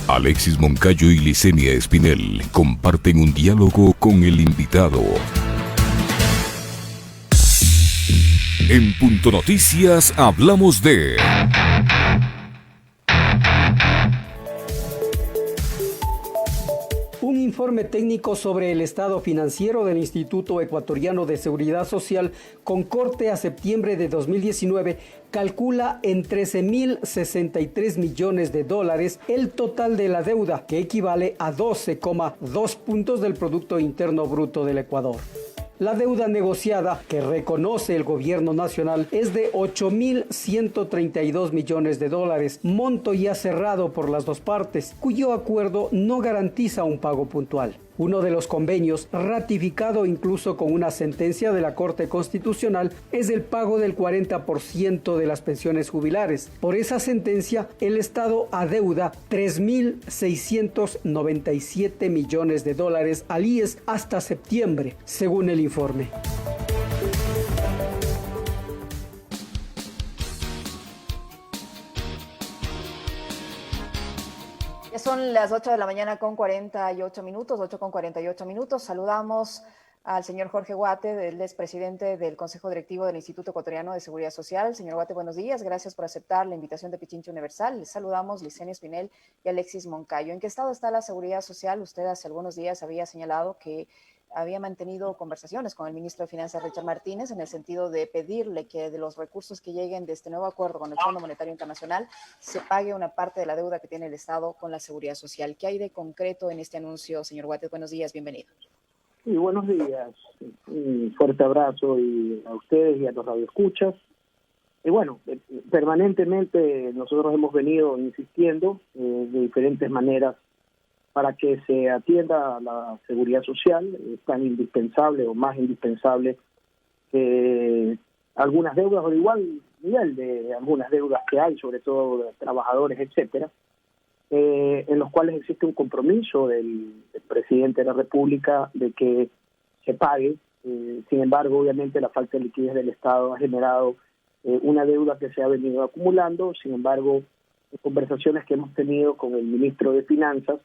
Alexis Moncayo y Licenia Espinel comparten un diálogo con el invitado. En Punto Noticias hablamos de... Un informe técnico sobre el estado financiero del Instituto Ecuatoriano de Seguridad Social con corte a septiembre de 2019 calcula en 13.063 millones de dólares el total de la deuda, que equivale a 12,2 puntos del Producto Interno Bruto del Ecuador. La deuda negociada que reconoce el gobierno nacional es de 8.132 millones de dólares, monto ya cerrado por las dos partes, cuyo acuerdo no garantiza un pago puntual. Uno de los convenios, ratificado incluso con una sentencia de la Corte Constitucional, es el pago del 40% de las pensiones jubilares. Por esa sentencia, el Estado adeuda 3.697 millones de dólares al IES hasta septiembre, según el informe. Son las 8 de la mañana con 48 minutos, 8 con 48 minutos. Saludamos al señor Jorge Guate, él es presidente del Consejo Directivo del Instituto Ecuatoriano de Seguridad Social. Señor Guate, buenos días. Gracias por aceptar la invitación de Pichincha Universal. Les saludamos Licenia Espinel y Alexis Moncayo. ¿En qué estado está la seguridad social? Usted hace algunos días había señalado que había mantenido conversaciones con el ministro de Finanzas, Richard Martínez, en el sentido de pedirle que de los recursos que lleguen de este nuevo acuerdo con el Fondo Monetario Internacional se pague una parte de la deuda que tiene el Estado con la seguridad social. ¿Qué hay de concreto en este anuncio, señor Guate? Buenos días, bienvenido. Sí, buenos días. Un fuerte abrazo a ustedes y a los radioescuchas. Y bueno, permanentemente nosotros hemos venido insistiendo de diferentes maneras para que se atienda a la seguridad social. Es tan indispensable o más indispensable que algunas deudas, o de igual nivel de algunas deudas que hay, sobre todo de trabajadores, etcétera, en los cuales existe un compromiso del presidente de la República de que se pague. Sin embargo, obviamente la falta de liquidez del Estado ha generado una deuda que se ha venido acumulando. Sin embargo, en conversaciones que hemos tenido con el ministro de Finanzas,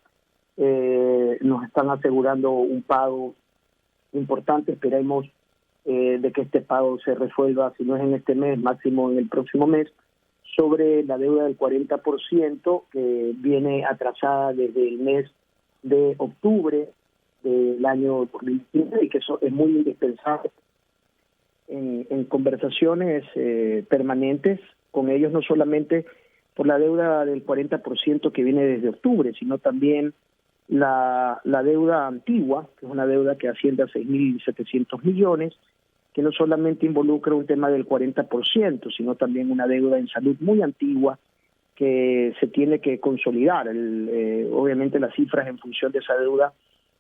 nos están asegurando un pago importante. Esperemos de que este pago se resuelva, si no es en este mes, máximo en el próximo mes, sobre la deuda del 40% que viene atrasada desde el mes de octubre del año 2015 y que eso es muy indispensable. En conversaciones permanentes con ellos, no solamente por la deuda del 40% que viene desde octubre, sino también la deuda antigua, que es una deuda que asciende a 6.700 millones, que no solamente involucra un tema del 40%, sino también una deuda en salud muy antigua que se tiene que consolidar. Obviamente las cifras en función de esa deuda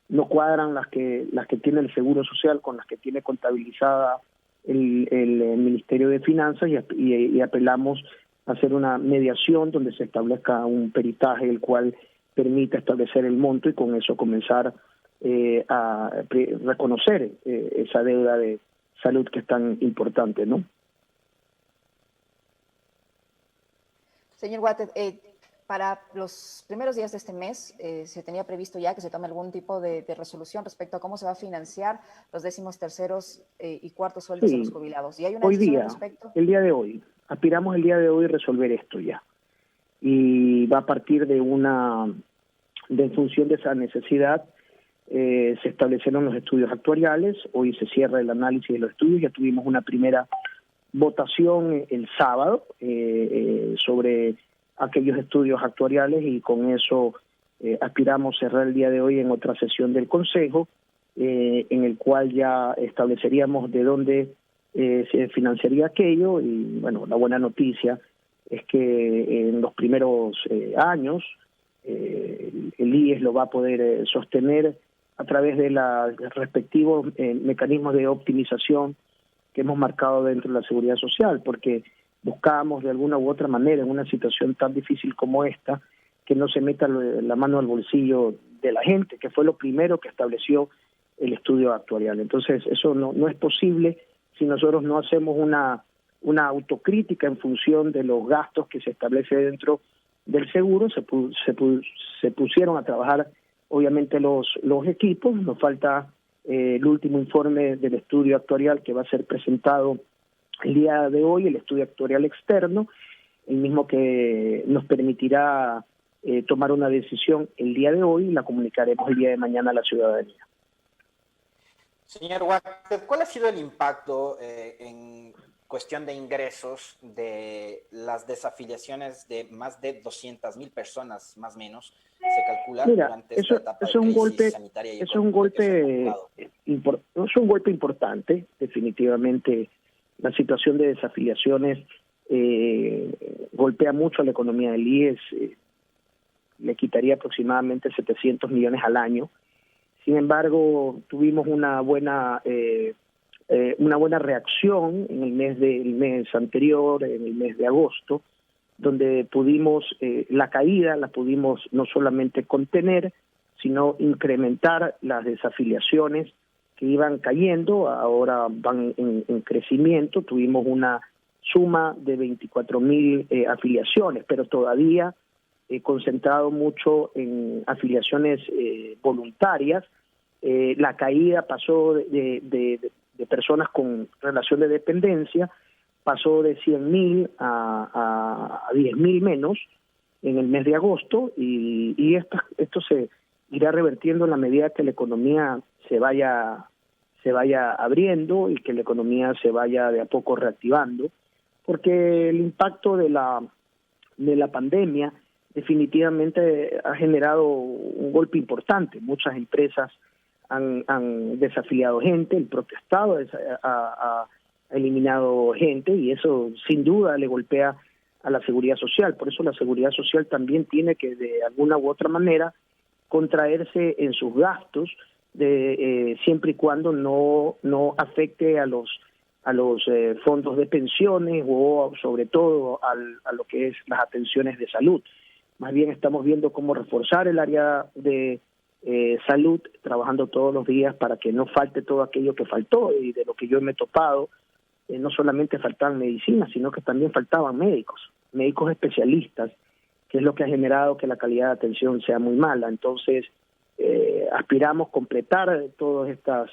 no cuadran las que tiene el Seguro Social con las que tiene contabilizada el Ministerio de Finanzas, y apelamos a hacer una mediación donde se establezca un peritaje el cual permita establecer el monto y con eso comenzar a reconocer esa deuda de salud que es tan importante, ¿no? Señor Guate, para los primeros días de este mes se tenía previsto ya que se tome algún tipo de resolución respecto a cómo se va a financiar los 13º y cuartos sueldos de los jubilados. ¿Y hay una decisión al respecto? El día de hoy, aspiramos el día de hoy resolver esto ya. Y va a partir en función de esa necesidad, se establecieron los estudios actuariales. Hoy se cierra el análisis de los estudios. Ya tuvimos una primera votación el sábado sobre aquellos estudios actuariales, y con eso aspiramos cerrar el día de hoy en otra sesión del Consejo, en el cual ya estableceríamos de dónde se financiaría aquello. Y bueno, la buena noticia es que en los primeros años el IES lo va a poder sostener a través de los respectivos mecanismos de optimización que hemos marcado dentro de la seguridad social, porque buscamos de alguna u otra manera, en una situación tan difícil como esta, que no se meta la mano al bolsillo de la gente, que fue lo primero que estableció el estudio actuarial. Entonces, eso no es posible si nosotros no hacemos una autocrítica en función de los gastos que se establece dentro del seguro, se pusieron a trabajar obviamente los equipos. Nos falta el último informe del estudio actuarial que va a ser presentado el día de hoy, el estudio actuarial externo, el mismo que nos permitirá tomar una decisión el día de hoy y la comunicaremos el día de mañana a la ciudadanía. Señor Huáquez, ¿cuál ha sido el impacto en cuestión de ingresos de las desafiliaciones de más de 200.000 personas, más o menos, se calcula durante esta etapa de crisis sanitaria y económica? Es un golpe importante, definitivamente. La situación de desafiliaciones golpea mucho a la economía del IES, le quitaría aproximadamente 700 millones al año. Sin embargo, tuvimos una buena reacción en el mes anterior, en el mes de agosto, donde pudimos, la caída la pudimos no solamente contener, sino incrementar las desafiliaciones que iban cayendo, ahora van en crecimiento. Tuvimos una suma de 24.000 afiliaciones, pero todavía concentrado mucho en afiliaciones voluntarias. La caída pasó de personas con relación de dependencia, pasó de 100.000 a 10.000 menos en el mes de agosto, y esto se irá revertiendo en la medida que la economía se vaya abriendo y que la economía se vaya de a poco reactivando, porque el impacto de la pandemia definitivamente ha generado un golpe importante. Muchas empresas han desafiliado gente, el propio Estado ha eliminado gente, y eso sin duda le golpea a la seguridad social. Por eso la seguridad social también tiene que de alguna u otra manera contraerse en sus gastos, siempre y cuando no afecte a los fondos de pensiones o sobre todo a lo que es las atenciones de salud. Más bien estamos viendo cómo reforzar el área de salud, trabajando todos los días para que no falte todo aquello que faltó, y de lo que yo me he topado, no solamente faltaban medicinas, sino que también faltaban médicos especialistas, que es lo que ha generado que la calidad de atención sea muy mala. Entonces, aspiramos completar todos estos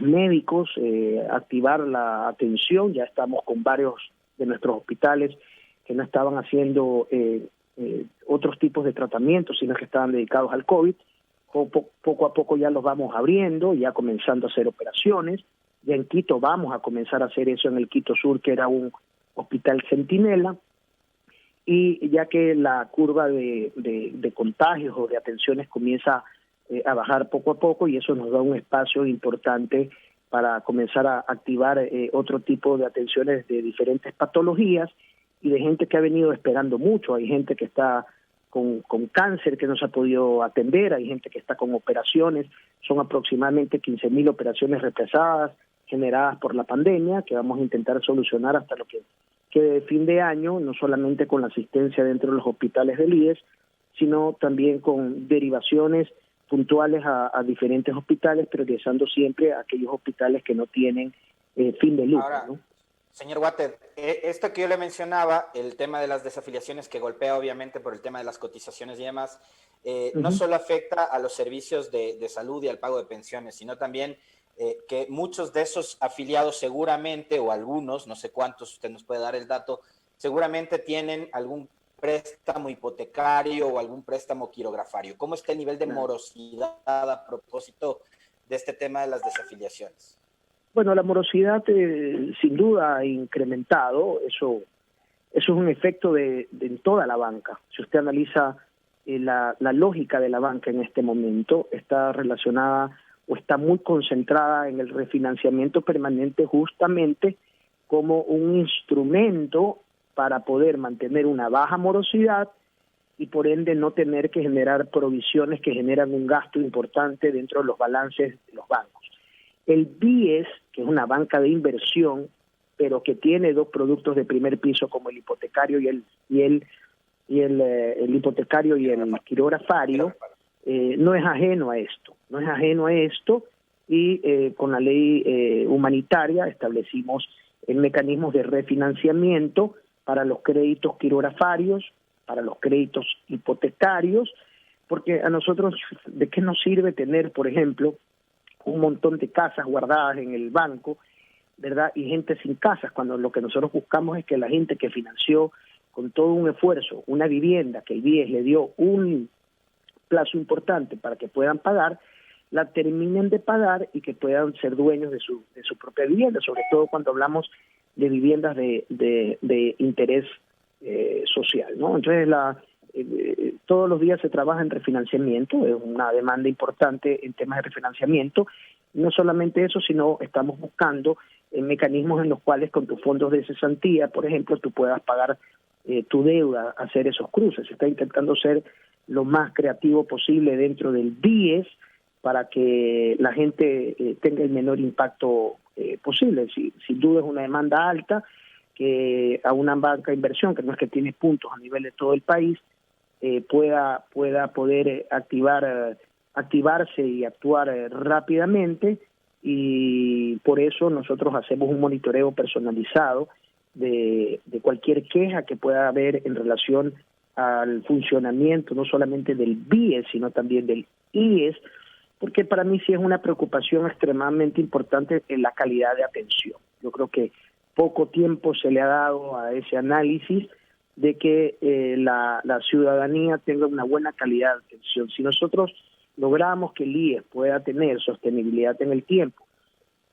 médicos, activar la atención. Ya estamos con varios de nuestros hospitales que no estaban haciendo otros tipos de tratamientos, sino que estaban dedicados al COVID. Poco a poco ya los vamos abriendo, ya comenzando a hacer operaciones. Ya en Quito vamos a comenzar a hacer eso, en el Quito Sur, que era un hospital centinela, y ya que la curva de contagios o de atenciones comienza a bajar poco a poco, y eso nos da un espacio importante para comenzar a activar otro tipo de atenciones de diferentes patologías y de gente que ha venido esperando mucho. Hay gente que está con cáncer que no se ha podido atender, hay gente que está con operaciones. Son aproximadamente 15.000 operaciones retrasadas generadas por la pandemia, que vamos a intentar solucionar hasta lo que quede de fin de año, no solamente con la asistencia dentro de los hospitales del IES, sino también con derivaciones puntuales a diferentes hospitales, priorizando siempre a aquellos hospitales que no tienen fin de lucro. Ahora, ¿no? Señor Huáquez, esto que yo le mencionaba, el tema de las desafiliaciones, que golpea obviamente por el tema de las cotizaciones y demás, no solo afecta a los servicios de salud y al pago de pensiones, sino también que muchos de esos afiliados seguramente, o algunos, no sé cuántos, usted nos puede dar el dato, seguramente tienen algún préstamo hipotecario o algún préstamo quirografario. ¿Cómo está el nivel de morosidad a propósito de este tema de las desafiliaciones? Bueno, la morosidad sin duda ha incrementado. Eso es un efecto de toda la banca. Si usted analiza la lógica de la banca en este momento, está relacionada o está muy concentrada en el refinanciamiento permanente, justamente como un instrumento para poder mantener una baja morosidad y por ende no tener que generar provisiones que generan un gasto importante dentro de los balances de los bancos. El BIES, que es una banca de inversión, pero que tiene dos productos de primer piso como el hipotecario y el hipotecario y el quirografario, no es ajeno a esto, y con la ley humanitaria establecimos mecanismos de refinanciamiento para los créditos quirografarios para los créditos hipotecarios, porque a nosotros, ¿de qué nos sirve tener, por ejemplo, un montón de casas guardadas en el banco, ¿verdad? Y gente sin casas, cuando lo que nosotros buscamos es que la gente que financió con todo un esfuerzo una vivienda que el BIES le dio un plazo importante para que puedan pagar, la terminen de pagar y que puedan ser dueños de su propia vivienda, sobre todo cuando hablamos de viviendas de interés social, ¿no? Entonces, todos los días se trabaja en refinanciamiento, es una demanda importante en temas de refinanciamiento. No solamente eso, sino estamos buscando mecanismos en los cuales con tus fondos de cesantía, por ejemplo, tú puedas pagar tu deuda, hacer esos cruces. Se está intentando ser lo más creativo posible dentro del BIES para que la gente tenga el menor impacto posible. Sin duda es una demanda alta que a una banca de inversión, que no es que tiene puntos a nivel de todo el país, pueda poder activarse y actuar rápidamente, y por eso nosotros hacemos un monitoreo personalizado de cualquier queja que pueda haber en relación al funcionamiento no solamente del BIES, sino también del IES, porque para mí sí es una preocupación extremadamente importante en la calidad de atención. Yo creo que poco tiempo se le ha dado a ese análisis de que la ciudadanía tenga una buena calidad de atención. Si nosotros logramos que el IES pueda tener sostenibilidad en el tiempo,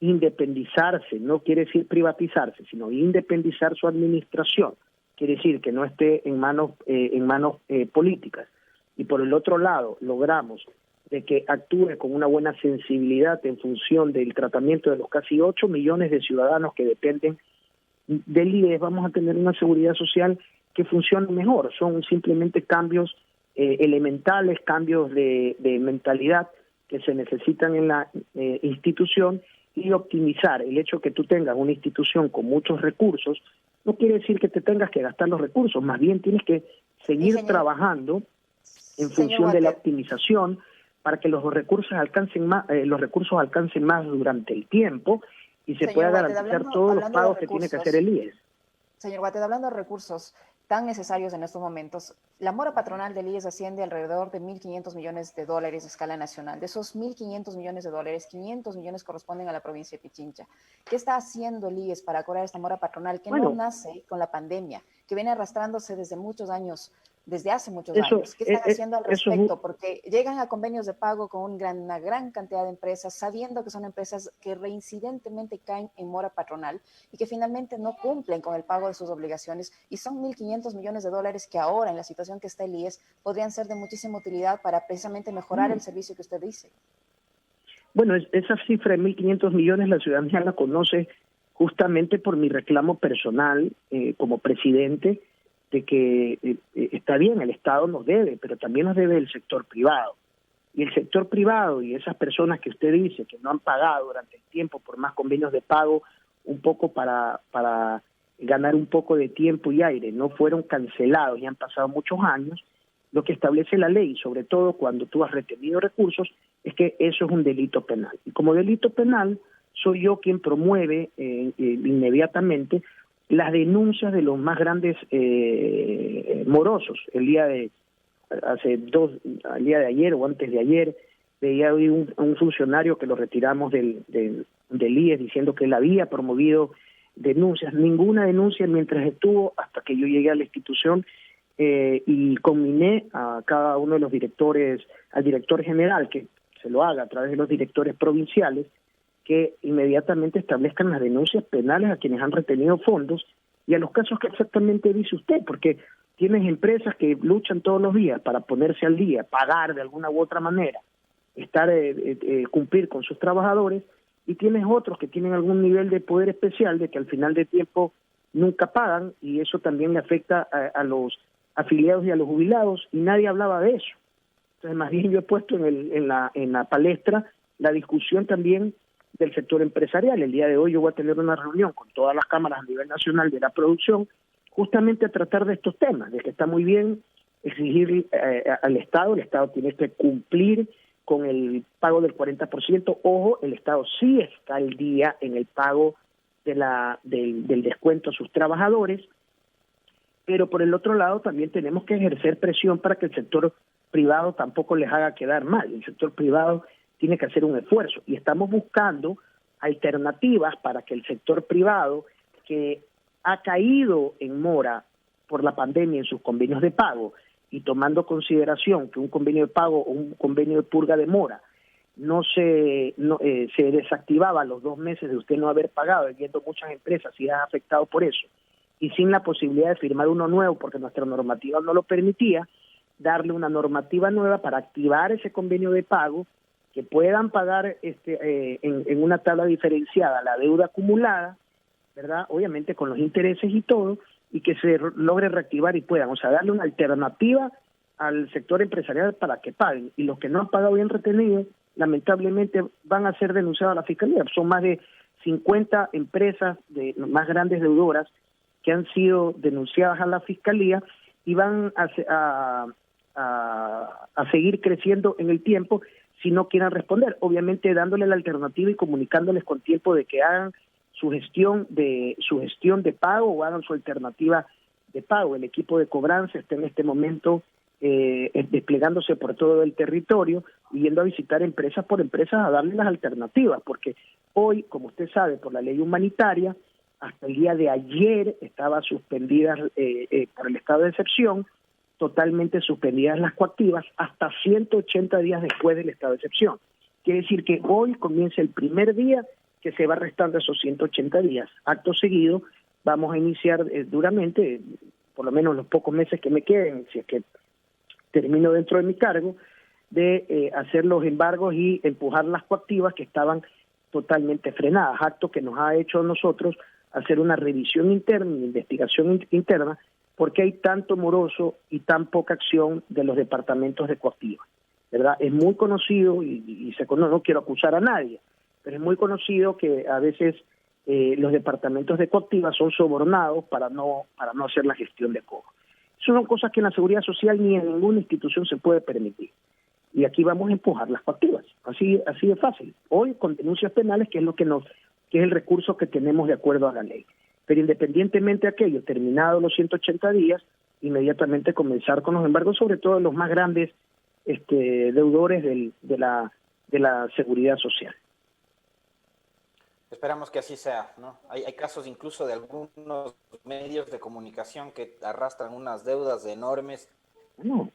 independizarse, no quiere decir privatizarse, sino independizar su administración, quiere decir que no esté en manos políticas, y por el otro lado logramos de que actúe con una buena sensibilidad en función del tratamiento de los casi 8 millones de ciudadanos que dependen del IES, vamos a tener una seguridad social que funcione mejor. Son simplemente cambios elementales, cambios de mentalidad que se necesitan en la institución, y optimizar. El hecho que tú tengas una institución con muchos recursos no quiere decir que te tengas que gastar los recursos, más bien tienes que seguir trabajando en función de la optimización para que los recursos alcancen más durante el tiempo y se pueda garantizar todos los pagos que tiene que hacer el IES. Señor Guate, hablando de recursos tan necesarios en estos momentos, la mora patronal del IES asciende alrededor de 1.500 millones de dólares a escala nacional. De esos 1.500 millones de dólares, 500 millones corresponden a la provincia de Pichincha. ¿Qué está haciendo el IES para cobrar esta mora patronal que no nace con la pandemia, que viene arrastrándose desde muchos años, desde hace muchos años? ¿Qué están haciendo al respecto? Porque llegan a convenios de pago con una gran cantidad de empresas, sabiendo que son empresas que reincidentemente caen en mora patronal y que finalmente no cumplen con el pago de sus obligaciones, y son 1.500 millones de dólares que ahora, en la situación que está el IES, podrían ser de muchísima utilidad para precisamente mejorar el servicio que usted dice. Bueno, esa cifra de 1.500 millones la ciudadanía la conoce justamente por mi reclamo personal como presidente, de que está bien, el Estado nos debe, pero también nos debe el sector privado. Y el sector privado y esas personas que usted dice que no han pagado durante el tiempo por más convenios de pago, un poco para ganar un poco de tiempo y aire, no fueron cancelados y han pasado muchos años, lo que establece la ley, sobre todo cuando tú has retenido recursos, es que eso es un delito penal. Y como delito penal, soy yo quien promueve inmediatamente las denuncias de los más grandes morosos. El día de ayer o antes de ayer, veía hoy un funcionario que lo retiramos del IES diciendo que él había promovido denuncias. Ninguna denuncia mientras estuvo, hasta que yo llegué a la institución y conminé a cada uno de los directores, al director general, que se lo haga a través de los directores provinciales, que inmediatamente establezcan las denuncias penales a quienes han retenido fondos y a los casos que exactamente dice usted, porque tienes empresas que luchan todos los días para ponerse al día, pagar de alguna u otra manera, cumplir con sus trabajadores, y tienes otros que tienen algún nivel de poder especial de que al final de tiempo nunca pagan, y eso también le afecta a los afiliados y a los jubilados, y nadie hablaba de eso. Entonces, más bien yo he puesto en la palestra la discusión también del sector empresarial. El día de hoy yo voy a tener una reunión con todas las cámaras a nivel nacional de la producción, justamente a tratar de estos temas, de que está muy bien exigir al Estado, el Estado tiene que cumplir con el pago del 40%, ojo, el Estado sí está al día en el pago del descuento a sus trabajadores, pero por el otro lado también tenemos que ejercer presión para que el sector privado tampoco les haga quedar mal. El sector privado tiene que hacer un esfuerzo y estamos buscando alternativas para que el sector privado, que ha caído en mora por la pandemia en sus convenios de pago, y tomando consideración que un convenio de pago o un convenio de purga de mora se desactivaba a los 2 meses de usted no haber pagado, viendo muchas empresas y ha afectado por eso, y sin la posibilidad de firmar uno nuevo porque nuestra normativa no lo permitía, darle una normativa nueva para activar ese convenio de pago, que puedan pagar en una tabla diferenciada la deuda acumulada, ¿verdad? Obviamente con los intereses y todo, y que se logre reactivar y puedan, o sea, darle una alternativa al sector empresarial para que paguen. Y los que no han pagado bien retenido, lamentablemente van a ser denunciados a la Fiscalía. Son más de 50 empresas más grandes deudoras que han sido denunciadas a la Fiscalía y van a seguir creciendo en el tiempo si no quieran responder. Obviamente dándole la alternativa y comunicándoles con tiempo de que hagan su gestión de pago o hagan su alternativa de pago. El equipo de cobranza está en este momento desplegándose por todo el territorio y yendo a visitar empresas por empresas a darles las alternativas, porque hoy, como usted sabe, por la ley humanitaria, hasta el día de ayer estaba suspendidas por el estado de excepción, totalmente suspendidas las coactivas hasta 180 días después del estado de excepción. Quiere decir que hoy comienza el primer día que se va restando esos 180 días. Acto seguido vamos a iniciar duramente, por lo menos los pocos meses que me queden, si es que termino dentro de mi cargo, de hacer los embargos y empujar las coactivas que estaban totalmente frenadas, acto que nos ha hecho a nosotros hacer una revisión interna, una investigación interna, porque hay tanto moroso y tan poca acción de los departamentos de coactiva, ¿verdad? Es muy conocido y se conoce, no quiero acusar a nadie, pero es muy conocido que a veces los departamentos de coactiva son sobornados para no hacer la gestión de cobro. Eso son cosas que en la seguridad social ni en ninguna institución se puede permitir. Y aquí vamos a empujar las coactivas, así de fácil. Hoy con denuncias penales, que es el recurso que tenemos de acuerdo a la ley. Pero independientemente de aquello, terminados los 180 días, inmediatamente comenzar con los embargos, sobre todo los más grandes deudores de la seguridad social. Esperamos que así sea, ¿no? Hay casos incluso de algunos medios de comunicación que arrastran unas deudas enormes. No,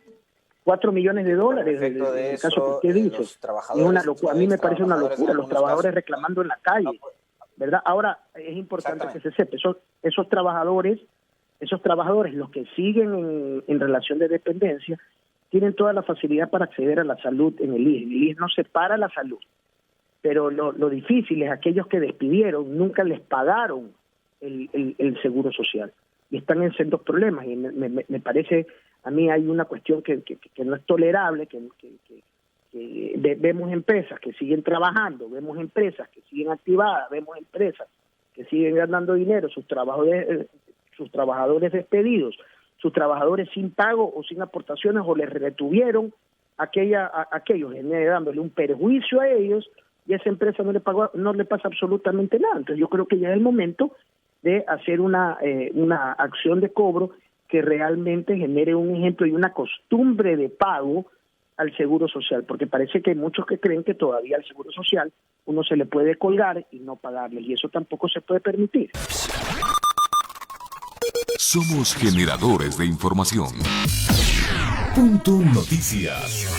$4 millones en el caso que usted dice. Es una locura. A mí me parece una locura, los trabajadores reclamando en la calle, ¿verdad? Ahora, es importante que se sepa, esos trabajadores, los que siguen en relación de dependencia, tienen toda la facilidad para acceder a la salud en el IES. El IES no separa la salud. Pero lo difícil es aquellos que despidieron, nunca les pagaron el seguro social y están en sendos problemas. Y me parece, a mí hay una cuestión que no es tolerable, que vemos empresas que siguen trabajando, vemos empresas que siguen activadas, vemos empresas que siguen ganando dinero, sus trabajadores despedidos, sus trabajadores sin pago o sin aportaciones o les retuvieron aquellos, dándole un perjuicio a ellos, y a esa empresa no le pasa absolutamente nada. Entonces yo creo que ya es el momento de hacer una acción de cobro que realmente genere un ejemplo y una costumbre de pago al seguro social, porque parece que hay muchos que creen que todavía al seguro social uno se le puede colgar y no pagarle, y eso tampoco se puede permitir. Somos generadores de información. Punto Noticias.